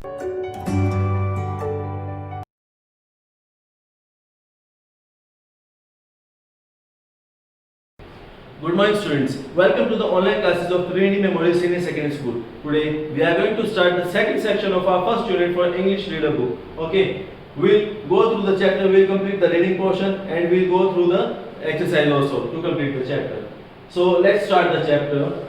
Good morning students. Welcome to the online classes of Trinity Memorial Senior Secondary School. Today we are going to start the second section of our first unit for English reader book. Okay. We'll go through the chapter, we'll complete the reading portion and we'll go through the exercise also to complete the chapter. So let's start the chapter.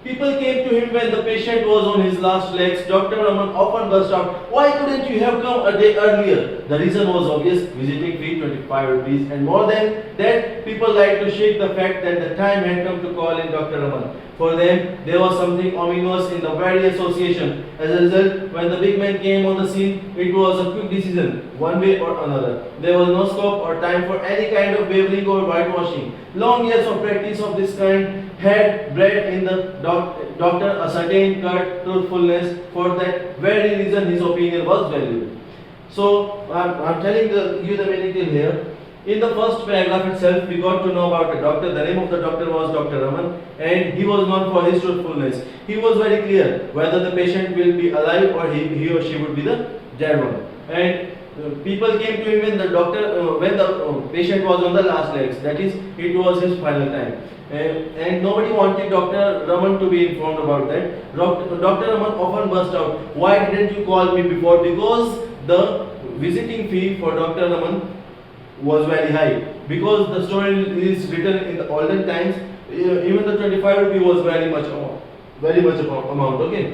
People came to him when the patient was on his last legs. Dr. Raman often burst out, "Why couldn't you have come a day earlier?" The reason was obvious, visiting fee 25 rupees, and more than that, people liked to shake the fact that the time had come to call in Dr. Raman. For them, there was something ominous in the very association. As a result, when the big man came on the scene, it was a quick decision, one way or another. There was no scope or time for any kind of wavering or whitewashing. Long years of practice of this kind had bred in the doctor a certain curt truthfulness. For that very reason, his opinion was valued. So, I'm telling you the main detail here. In the first paragraph itself, we got to know about the doctor. The name of the doctor was Dr. Raman, and he was known for his truthfulness. He was very clear whether the patient will be alive or he or she would be the dead one. And people came to him when the patient was on the last legs. That is, it was his final time. And nobody wanted Dr. Raman to be informed about that. Dr. Raman often burst out, "Why didn't you call me before?" Because the visiting fee for Dr. Raman was very high. Because the story is written in the olden times, even the 25 rupee was very much amount. Okay.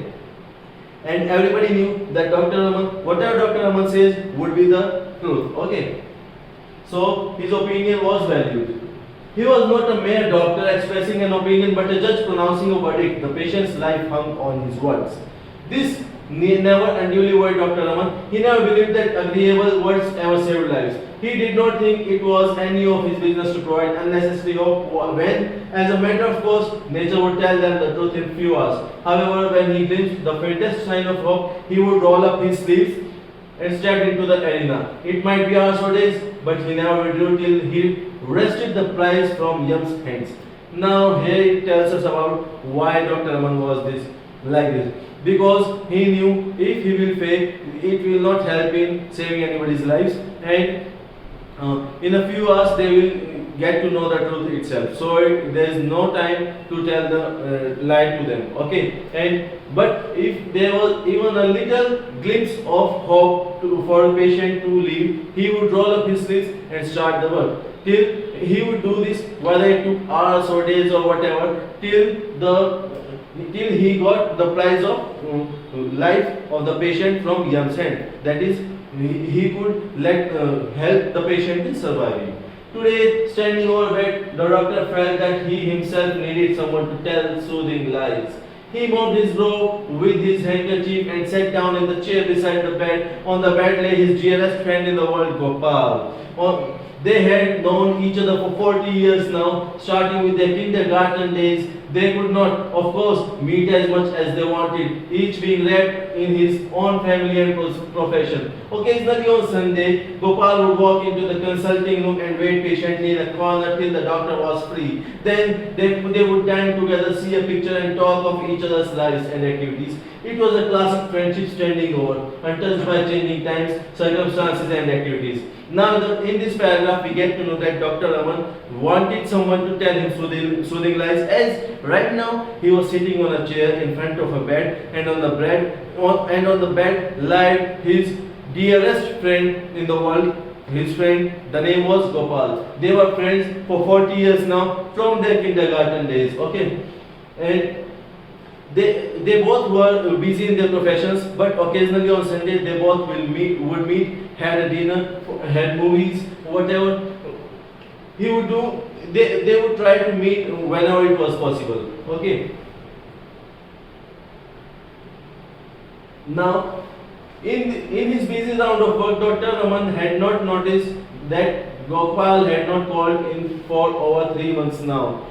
And everybody knew that Dr. Raman, whatever Dr. Raman says, would be the truth. Okay. So his opinion was valued. He was not a mere doctor expressing an opinion, but a judge pronouncing a verdict. The patient's life hung on his words. This never unduly worried Dr. Raman. He never believed that agreeable words ever saved lives. He did not think it was any of his business to provide unnecessary hope when, as a matter of course, nature would tell them the truth in few hours. However, when he glimpsed the faintest sign of hope, he would roll up his sleeves and step into the arena. It might be hours or days, but he never withdrew till he wrested the prize from Yam's hands. Now here it tells us about why Dr. Raman was like this. Because he knew if he will fail, it will not help in saving anybody's lives, and in a few hours they will get to know the truth itself. So there is no time to tell the lie to them. Okay, but if there was even a little glimpse of hope for a patient to live, he would roll up his sleeves and start the work. Till he would do this, whether it took hours or days or whatever, till he got the prize of life of the patient from Yam's hand. That is, he could help the patient in surviving. Today, standing over bed, the doctor felt that he himself needed someone to tell soothing lies. He mopped his brow with his handkerchief and sat down in the chair beside the bed. On the bed lay his dearest friend in the world, Gopal. They had known each other for 40 years now, starting with their kindergarten days. They could not, of course, meet as much as they wanted, each being wrapped in his own family and profession. Occasionally on Sunday, Gopal would walk into the consulting room and wait patiently in a corner till the doctor was free. Then they would dine together, see a picture and talk of each other's lives and activities. It was a classic friendship standing over, untouched by changing times, circumstances and activities. Now in this paragraph we get to know that Dr. Raman wanted someone to tell him soothing lies, as right now he was sitting on a chair in front of a bed, and on the bed lay his dearest friend in the world. His friend, the name was Gopal. They were friends for 40 years now from their kindergarten days. Okay, and they both were busy in their professions, but occasionally on Sunday they both would meet, had a dinner, had movies, whatever he would do. They would try to meet whenever it was possible. Okay. Now, in his busy round of work, Dr. Raman had not noticed that Gopal had not called in for over 3 months now.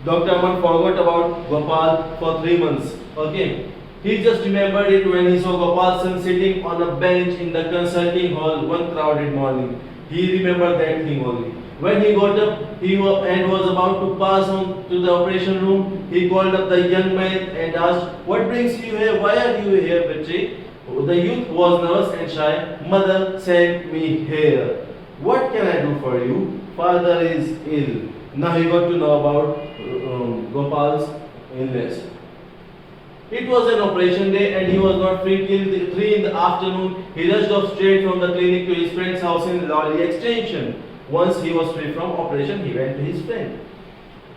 Dr. Raman forgot about Gopal for 3 months. Okay. He just remembered it when he saw Gopalson sitting on a bench in the consulting hall one crowded morning. He remembered that thing only. When he got up and was about to pass on to the operation room, he called up the young man and asked, "What brings you here? Why are you here, Patrick?" The youth was nervous and shy. Mother sent me here. What can I do for you? Father is ill. Now he got to know about Gopal's illness. It was an operation day and he was not free till 3 in the afternoon. He rushed off straight from the clinic to his friend's house in Lawley Extension. Once he was free from operation, he went to his friend.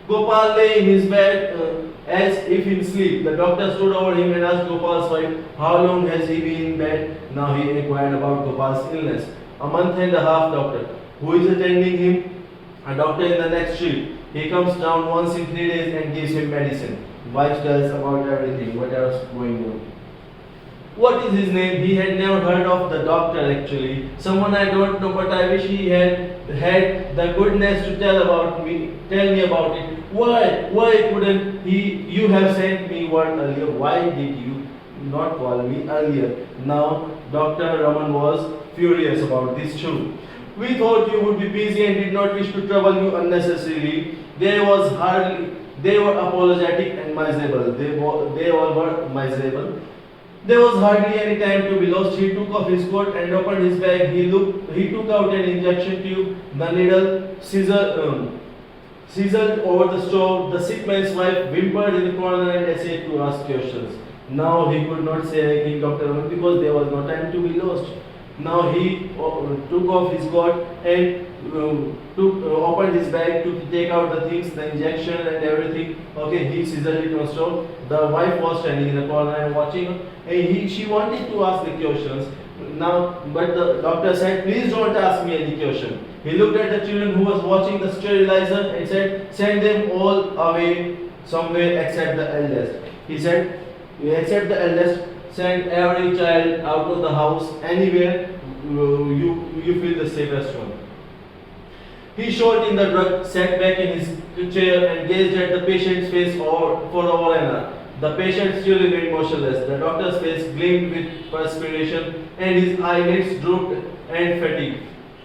Gopal lay in his bed as if in sleep. The doctor stood over him and asked Gopal's wife, how long has he been in bed? Now he inquired about Gopal's illness. A month and a half, doctor. Who is attending him? A doctor in the next street. He comes down once in 3 days and gives him medicine. Wife tells about everything, what else going on. What is his name? He had never heard of the doctor actually. Someone I don't know, but I wish he had the goodness to tell me about it. Why couldn't you have sent me word earlier? Why did you not call me earlier? Now Dr. Raman was furious about this too. We thought you would be busy and did not wish to trouble you unnecessarily. They were apologetic and miserable. They all were miserable. There was hardly any time to be lost. He took off his coat and opened his bag. He took out an injection tube. The needle sizzled over the stove. The sick man's wife whimpered in the corner and essayed to ask questions. Now he could not say anything, Dr. Raman, because there was no time to be lost. Now he took off his coat and opened his bag to take out the things, the injection and everything. Okay, he sizzled it on stove. The wife was standing in the corner and watching. And she wanted to ask the questions. Now, but the doctor said, please don't ask me any question. He looked at the children who was watching the sterilizer and said, send them all away somewhere except the eldest. He said, except the eldest, send every child out of the house anywhere you feel the safest one. He shot in the drug, sat back in his chair and gazed at the patient's face for over an hour. The patient still remained motionless. The doctor's face gleamed with perspiration and his eyelids drooped and fatigue.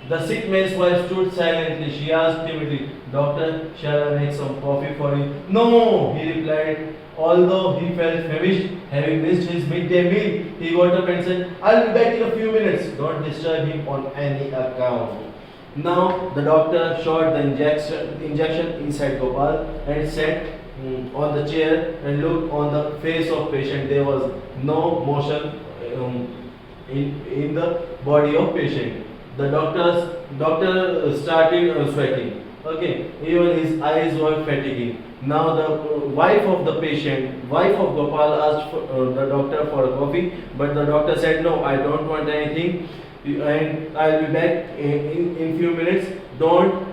The sick man's wife stood silently. She asked timidly, Doctor, shall I make some coffee for you? No, he replied. Although he felt famished, having missed his midday meal, he got up and said, I'll be back in a few minutes. Don't disturb him on any account. Now the doctor shot the injection inside Gopal and sat on the chair and looked on the face of patient. There was no motion in the body of patient. The doctor started sweating. Okay, even his eyes were fatiguing. Now the wife of Gopal asked the doctor for a coffee, but the doctor said, no, I don't want anything, and I'll be back in few minutes. Don't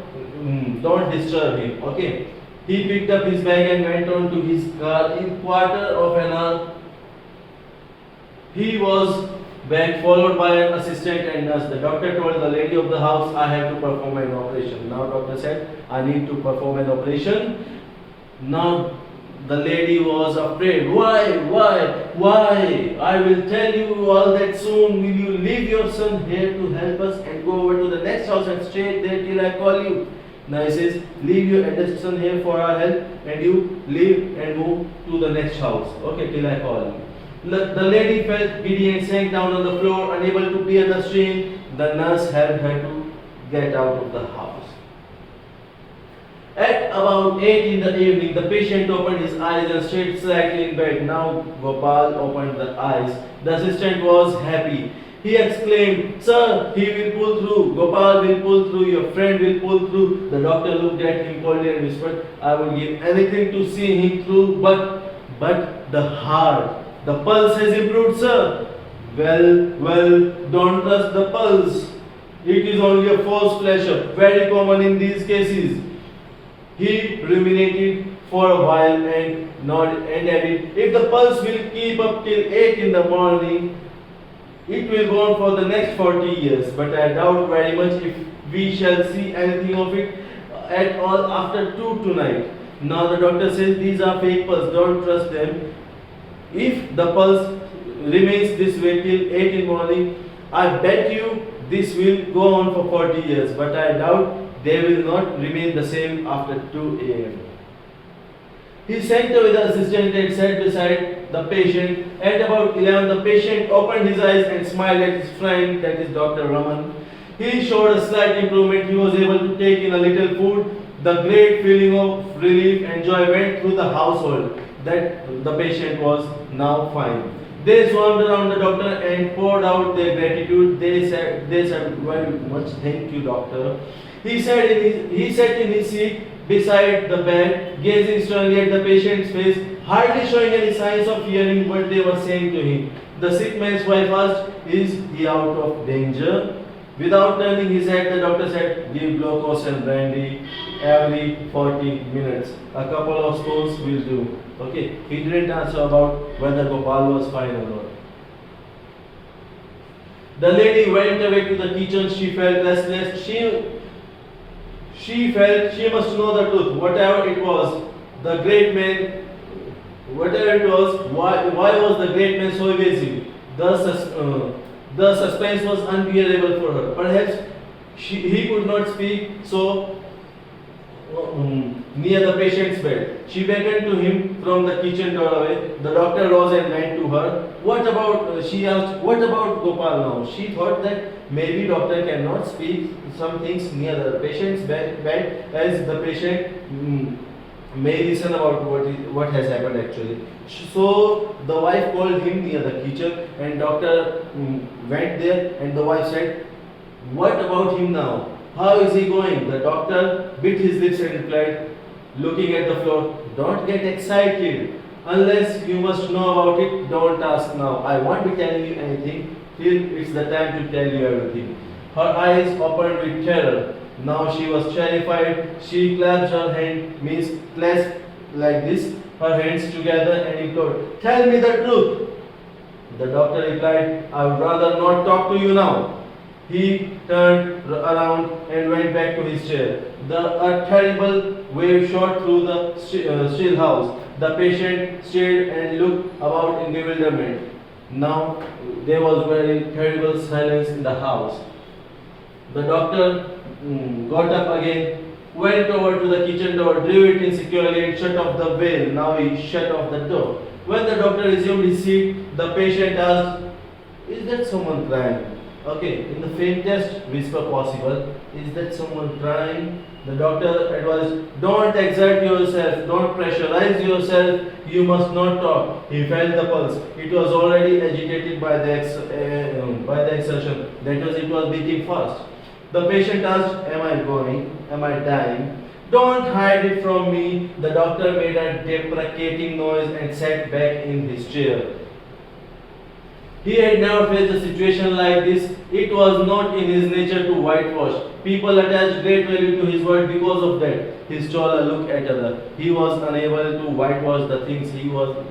disturb him. Okay. He picked up his bag and went on to his car. In quarter of an hour, he was back, followed by an assistant and nurse. The doctor told the lady of the house, I have to perform an operation. Now doctor said, I need to perform an operation. Now the lady was afraid. Why? I will tell you all that soon. Will you leave your son here to help us and go over to the next house and stay there till I call you? Now he says, leave your eldest son here for our help and you leave and move to the next house. Okay, till I call you. The lady felt giddy and sank down on the floor, unable to bear the strain. The nurse helped her to get out of the house. At about 8 in the evening, the patient opened his eyes and stayed slightly in bed. Now Gopal opened the eyes. The assistant was happy. He exclaimed, Sir, he will pull through. Gopal will pull through. Your friend will pull through. The doctor looked at him coldly and whispered, I would give anything to see him through, but the heart, the pulse has improved, sir. Well, don't trust the pulse. It is only a false pressure, very common in these cases. He ruminated for a while and added, if the pulse will keep up till 8 in the morning, it will go on for the next 40 years, but I doubt very much if we shall see anything of it at all after 2 tonight. Now the doctor says these are fake pulses, don't trust them. If the pulse remains this way till 8 in the morning, I bet you this will go on for 40 years, but I doubt they will not remain the same after 2 a.m. He sent away the assistant and sat beside the patient. At about 11, the patient opened his eyes and smiled at his friend, that is Dr. Raman. He showed a slight improvement. He was able to take in a little food. The great feeling of relief and joy went through the household that the patient was now fine. They swarmed around the doctor and poured out their gratitude. They said, very much thank you, doctor. He sat in his seat beside the bed, gazing sternly at the patient's face, hardly showing any signs of hearing what they were saying to him. The sick man's wife asked, "Is he out of danger?" Without turning his head, the doctor said, "Give glucose and brandy every 40 minutes. A couple of spoons will do." Okay, he didn't answer about whether Gopal was fine or not. The lady went away to the kitchen. She felt restless. She felt she must know the truth. Whatever it was, the great man, whatever it was, why was the great man so evasive? The suspense was unbearable for her. Perhaps he could not speak, so near the patient's bed. She beckoned to him from the kitchen doorway. The doctor rose and went to her. What about, she asked, what about Gopal now? She thought that maybe doctor cannot speak some things near the patient's bed as the patient may listen about what has happened actually. So the wife called him near the kitchen and doctor went there and the wife said, "What about him now? How is he going?" The doctor bit his lips and replied, looking at the floor, "Don't get excited. Unless you must know about it, don't ask now. I won't be telling you anything till it's the time to tell you everything." Her eyes opened with terror. Now she was terrified. She clasped her hand, means clasped like this, her hands together and implored, "Tell me the truth." The doctor replied, "I would rather not talk to you now." He turned around and went back to his chair. A terrible wave shot through the still house. The patient stared and looked about in bewilderment. Now there was very terrible silence in the house. The doctor got up again, went over to the kitchen door, drew it in securely and shut off the veil. Now he shut off the door. When the doctor resumed his seat, the patient asked, "Is that someone crying?" Okay, in the faintest whisper possible, "Is that someone crying?" The doctor advised, "Don't exert yourself, don't pressurize yourself, you must not talk." He felt the pulse. It was already agitated by the exertion. That was, it was beating fast. The patient asked, "Am I going? Am I dying?" "Don't hide it from me." The doctor made a deprecating noise and sat back in his chair. He had never faced a situation like this. It was not in his nature to whitewash. People attached great value to his word because of that. His scholar looked at other. He was unable to whitewash the things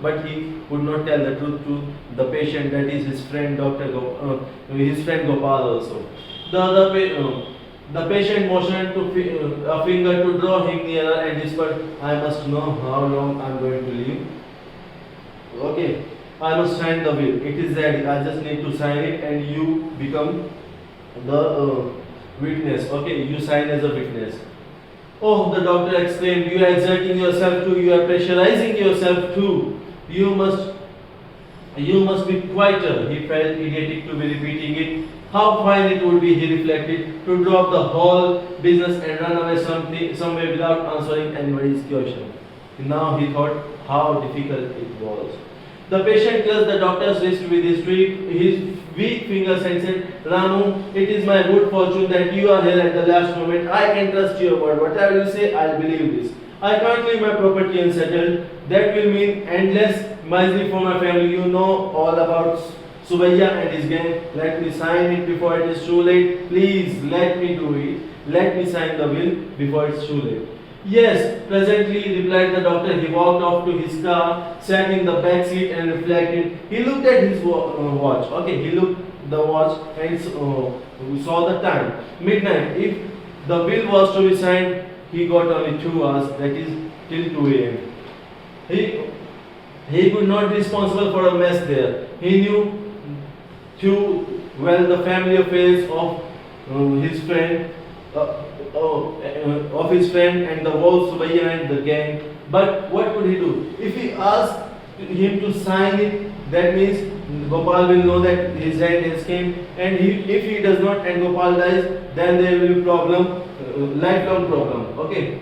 but he would not tell the truth to the patient, that is his friend his friend Gopal also. The patient motioned a finger to draw him nearer and whispered, "I must know how long I am going to live. Okay, I must sign the will. It is ready. I just need to sign it and you become the witness." Okay, you sign as a witness. "Oh," the doctor exclaimed, "you are exerting yourself too. You are pressurizing yourself too. You must be quieter." He felt idiotic to be repeating it. How fine it would be, he reflected, to drop the whole business and run away somewhere without answering anybody's question. Now he thought how difficult it was. The patient clutched the doctor's wrist with his weak fingers and said, "Ramu, it is my good fortune that you are here at the last moment. I can trust your word. Whatever you say, I'll believe this. I can't leave my property unsettled. That will mean endless misery for my family. You know all about Subaiya and his gang. Let me sign it before it is too late. Please, let me do it. Let me sign the will before it's too late." "Yes, presently," replied the doctor. He walked off to his car, sat in the back seat and reflected. He looked at his watch. Okay, he looked the watch and saw the time. Midnight. If the will was to be signed, he got only 2 hours, that is till 2 a.m. He could not be responsible for a mess there. He knew too well the family affairs of his friend and the whole Subaiya and the gang. But what could he do? If he asked him to sign it. That means Gopal will know that his hand has came, and if he does not and Gopal dies, then there will be problem, lifelong problem. Okay.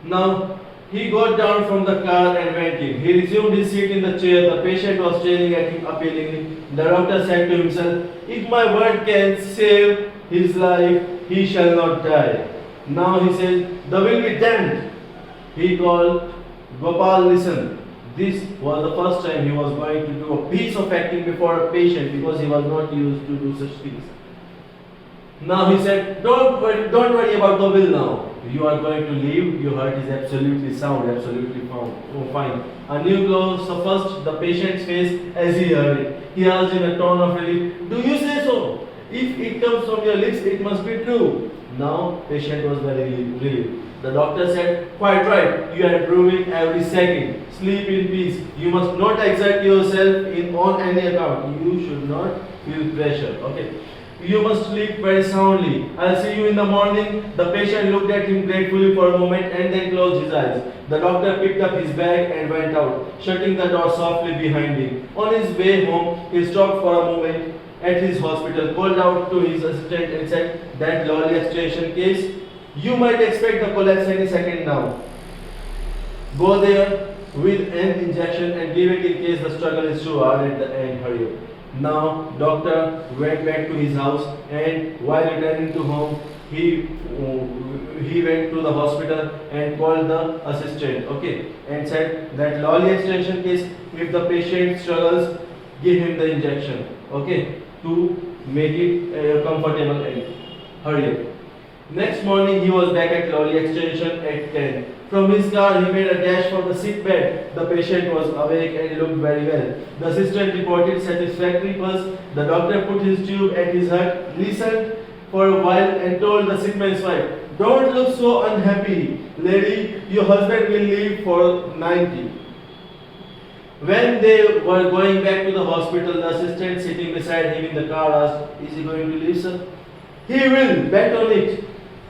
Now he got down from the car and went in. He resumed his seat in the chair. The patient was staring at him appealingly. The doctor said to himself, "If my word can save his life, he shall not die." Now he says, "The will be damned." He called Gopal, "Listen." This was the first time he was going to do a piece of acting before a patient because he was not used to do such things. Now he said, don't worry about the will now. You are going to leave. Your heart is absolutely sound, absolutely fine." A new glow surfaced the patient's face as he heard it. He asked in a tone of relief, "Do you say so? If it comes from your lips, it must be true." Now patient was very relieved. The doctor said, "Quite right. You are improving every second. Sleep in peace. You must not exert yourself on any account. You should not feel pressure. Okay. You must sleep very soundly. I'll see you in the morning." The patient looked at him gratefully for a moment and then closed his eyes. The doctor picked up his bag and went out, shutting the door softly behind him. On his way home, he stopped for a moment at his hospital, called out to his assistant and said, "That Lawley extension case, you might expect the collapse any second now. Go there with an injection and give it in case the struggle is too hard at the end. Hurry up." Now doctor went back to his house, and while returning to home, he went to the hospital and called the assistant, okay, and said that Lawley extension case, if the patient struggles, give him the injection, okay, to make it a comfortable end. Hurry up. Next morning he was back at Lawley extension at 10. From his car he made a dash for the sick bed. The patient was awake and looked very well. The assistant reported satisfactory pulse. The doctor put his tube at his heart, listened for a while and told the sick man's wife, "Don't look so unhappy, lady. Your husband will live for 90. When they were going back to the hospital, the assistant sitting beside him in the car asked, "Is he going to live, sir?" "He will, bet on it.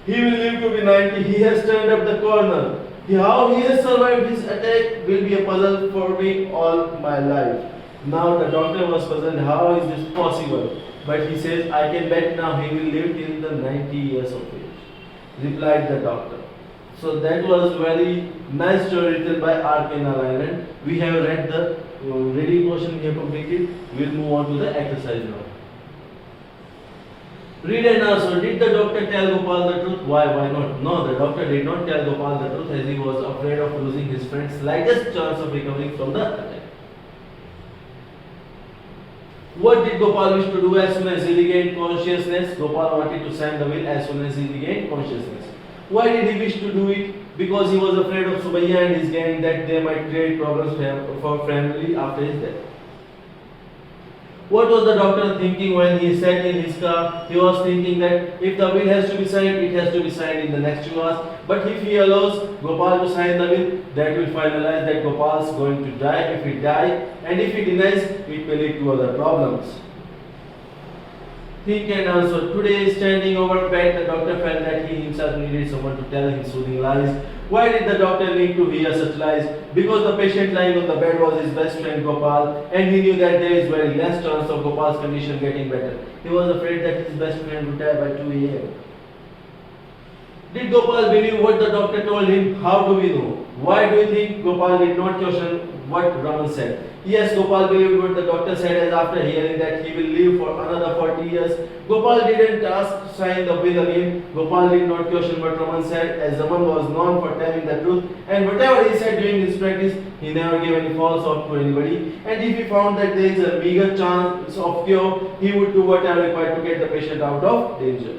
He will live to be 90. He has turned up the corner. How he has survived his attack will be a puzzle for me all my life." Now the doctor was puzzled. How is this possible? But he says, "I can bet now he will live till the 90 years of age," replied the doctor. So that was very nice story written by R.K. Narayanan. We have read the reading portion, we have completed. We will move on to the exercise now. Read and answer. Did the doctor tell Gopal the truth? Why not? No, the doctor did not tell Gopal the truth as he was afraid of losing his friend's slightest chance of recovering from the attack. What did Gopal wish to do as soon as he regained consciousness? Gopal wanted to sign the will as soon as he regained consciousness. Why did he wish to do it? Because he was afraid of Subaiya and his gang, that they might create problems for family after his death. What was the doctor thinking when he sat in his car? He was thinking that if the will has to be signed, it has to be signed in the next 2 hours. But if he allows Gopal to sign the will, that will finalize that Gopal is going to die if he dies, and if he denies, it may lead to other problems. Think and answer. Today, standing over bed, the doctor felt that he himself needed someone to tell him soothing lies. Why did the doctor need to hear such lies? Because the patient lying on the bed was his best friend Gopal, and he knew that there is very less chance of Gopal's condition getting better. He was afraid that his best friend would die by 2 a.m. Did Gopal believe what the doctor told him? How do we know? Why do you think Gopal did not question what Raman said? Yes, Gopal believed what the doctor said, as after hearing that he will live for another 40 years, Gopal didn't ask to sign the will again. Gopal did not question what Raman said, as Raman was known for telling the truth, and whatever he said during his practice, he never gave any false hope to anybody. And if he found that there is a meager chance of cure, he would do whatever required to get the patient out of danger.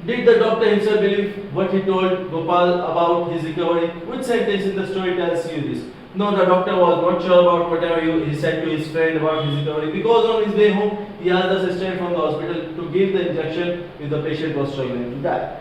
Did the doctor himself believe what he told Gopal about his recovery? Which sentence in the story tells you this? No, the doctor was not sure about whatever he said to his friend about his recovery, because on his way home, he asked the assistant from the hospital to give the injection if the patient was struggling to die.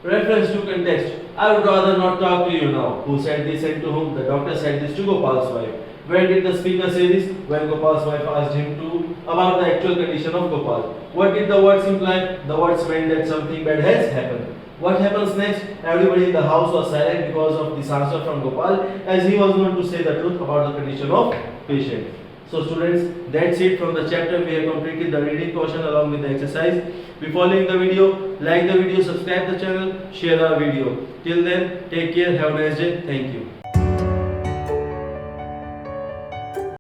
Reference to context. I would rather not talk to you now. Who said this and to whom? The doctor said this to Gopal's wife. When did the speaker say this? When Gopal's wife asked him about the actual condition of Gopal. What did the words imply? The words meant that something bad has happened. What happens next? Everybody in the house was silent because of this answer from Gopal, as he was known to say the truth about the condition of patient. So students, that's it from the chapter. We have completed the reading portion along with the exercise. Before leaving the video, like the video, subscribe the channel, share our video. Till then, take care, have a nice day. Thank you.